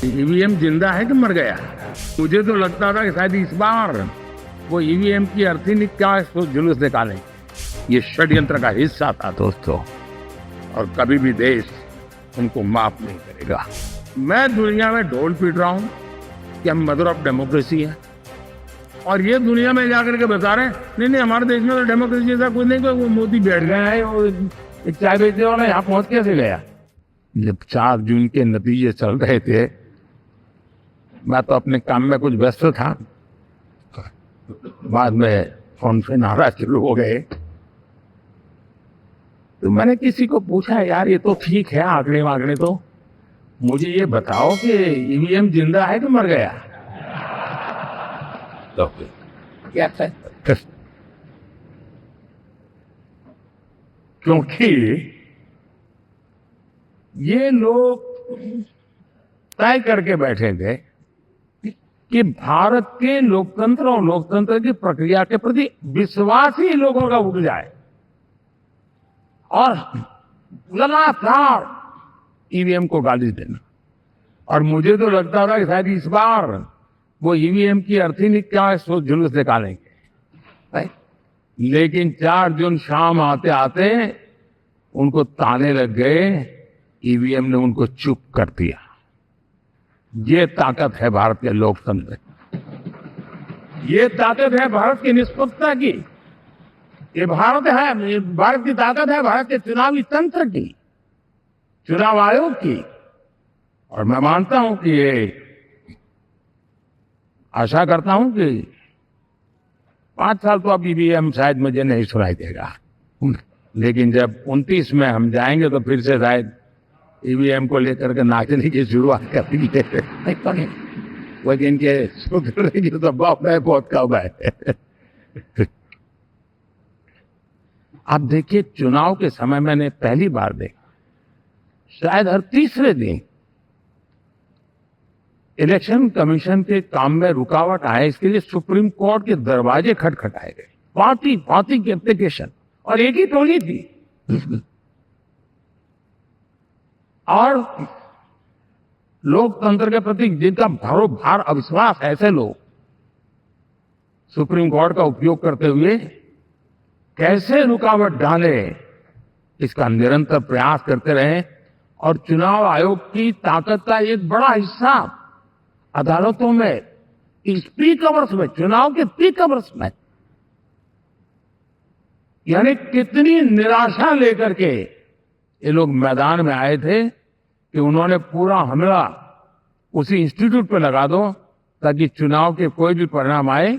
EVM जिंदा है कि मर गया? मुझे तो लगता था कि शायद इस बार वो ईवीएम की अर्थी ने क्या जुलूस निकाले। ये षड्यंत्र का हिस्सा था दोस्तों, और कभी भी देश उनको माफ नहीं करेगा। मैं दुनिया में ढोल पीट रहा हूं कि हम मदर ऑफ डेमोक्रेसी है, और ये दुनिया में जाकर के बता रहे हैं नहीं नहीं हमारे देश में तो डेमोक्रेसी ऐसा कुछ नहीं, वो मोदी बैठ गया है, वो एक चाय बेचने वाला यहाँ पहुंच कैसे गया। जब 4 जून के नतीजे चल रहे थे, मैं तो अपने काम में कुछ व्यस्त था, बाद में फोन पे नारा शुरू हो गए, तो मैंने किसी को पूछा यार ये तो ठीक है आंकड़े वांकड़े, तो मुझे ये बताओ कि ईवीएम जिंदा है कि मर गया? तो क्या है? क्योंकि ये लोग तय करके बैठे थे कि भारत के लोकतंत्र और लोकतंत्र की प्रक्रिया के प्रति विश्वास ही लोगों का उठ जाए, और लगातार ईवीएम को गाली देना। और मुझे तो लगता था कि शायद इस बार वो ईवीएम की अर्थी ने क्या जुलूस निकालेंगे, लेकिन 4 जून शाम आते आते उनको ताने लग गए, ईवीएम ने उनको चुप कर दिया। ये ताकत है भारत के लोकतंत्र, ये ताकत है भारत की निष्पक्षता की, ये भारत की ताकत है भारत के चुनावी तंत्र की, चुनाव आयोग की। और मैं मानता हूं कि ये आशा करता हूं कि 5 साल तो अब ईवीएम शायद मुझे नहीं सुनाई देगा, लेकिन जब 29 में हम जाएंगे तो फिर से शायद ईवीएम को लेकर के नाचने की शुरुआत करेंगे। वो जिनके सूत्र तो बाप है बहुत कम है। आप देखिए चुनाव के समय मैंने पहली बार देखा, शायद हर तीसरे दिन इलेक्शन कमीशन के काम में रुकावट आए, इसके लिए सुप्रीम कोर्ट के दरवाजे खटखटाए गए, पार्टी की एप्लीकेशन, और एक ही टोली थी। और लोकतंत्र के प्रति जिनका भारोभार अविश्वास, ऐसे लोग सुप्रीम कोर्ट का उपयोग करते हुए कैसे रुकावट डाले, इसका निरंतर प्रयास करते रहे। और चुनाव आयोग की ताकत का एक बड़ा हिस्सा अदालतों में, इस पीक आवर्स में, चुनाव के पीक आवर्स में, यानी कितनी निराशा लेकर के ये लोग मैदान में आए थे कि उन्होंने पूरा हमला उसी इंस्टीट्यूट पर लगा दो ताकि चुनाव के कोई भी परिणाम आए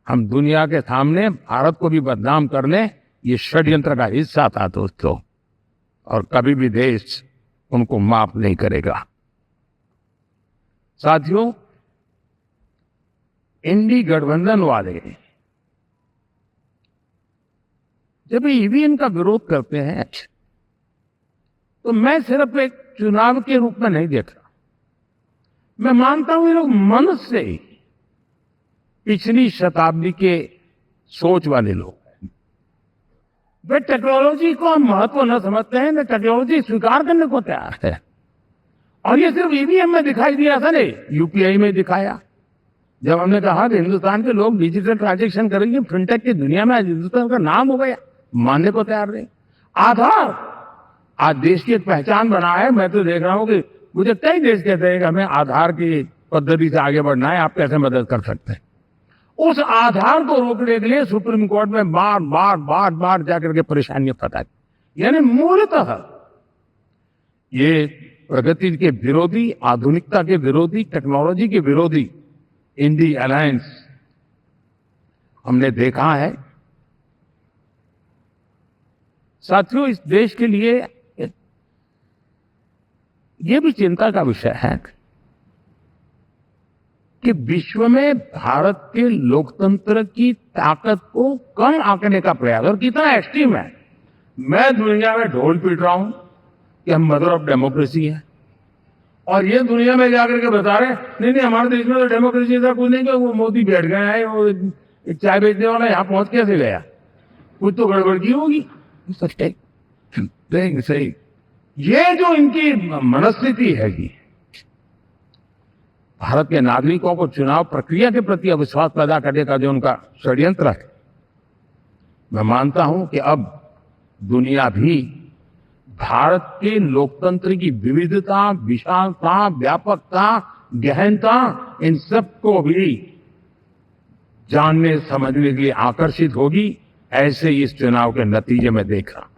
हम दुनिया के सामने भारत को भी बदनाम कर लें। ये षड्यंत्र का हिस्सा था दोस्तों, और कभी भी देश उनको माफ नहीं करेगा। साथियों, इंडी गठबंधन वाले जब ईवीएम का विरोध करते हैं तो मैं सिर्फ एक चुनाव के रूप में नहीं देख रहा, मैं मानता हूं ये लोग मन से पिछली शताब्दी के सोच वाले लोग हैं। वे टेक्नोलॉजी को महत्व न समझते हैं, वे टेक्नोलॉजी स्वीकार करने को तैयार है। और ये सिर्फ ईवीएम में दिखाई दिया था नहीं, यूपीआई में दिखाया। जब हमने कहा कि हिंदुस्तान के लोग डिजिटल ट्रांजैक्शन करेंगे, फिनटेक की दुनिया में आज हिंदुस्तान का नाम हो गया, मानने को तैयार नहीं। आधार आज देश की एक पहचान बना है। मैं तो देख रहा हूं कि मुझे कई देश कहते हैं कि हमें आधार की पद्धति से आगे बढ़ना है, आप कैसे मदद कर सकते हैं। उस आधार को रोकने के लिए सुप्रीम कोर्ट में बार जाकर के परेशानियां फंसा, यानी मूलतः ये प्रगति के विरोधी, आधुनिकता के विरोधी, टेक्नोलॉजी के विरोधी इंडी अलायंस हमने देखा है। साथियों, इस देश के लिए ये भी चिंता का विषय है कि विश्व में भारत के लोकतंत्र की ताकत को कम आंकने का प्रयास, और कितना एक्सट्रीम है। मैं दुनिया में ढोल पीट रहा हूं कि हम मदर ऑफ डेमोक्रेसी है, और ये दुनिया में जाकर के बता रहे नहीं नहीं हमारे देश में तो डेमोक्रेसी ऐसा कुछ नहीं, कि वो मोदी बैठ गया है, वो एक चाय बेचने वाला यहाँ पहुंच कैसे गया, कुछ तो गड़बड़ की होगी। सही, ये जो इनकी मनस्थिति है, भारत के नागरिकों को चुनाव प्रक्रिया के प्रति अविश्वास पैदा करने का जो उनका षड्यंत्र है, मैं मानता हूं कि अब दुनिया भी भारत के लोकतंत्र की विविधता, विशालता, व्यापकता, गहनता, इन सबको भी जानने समझने के लिए आकर्षित होगी। ऐसे इस चुनाव के नतीजे में देख रहा हूं।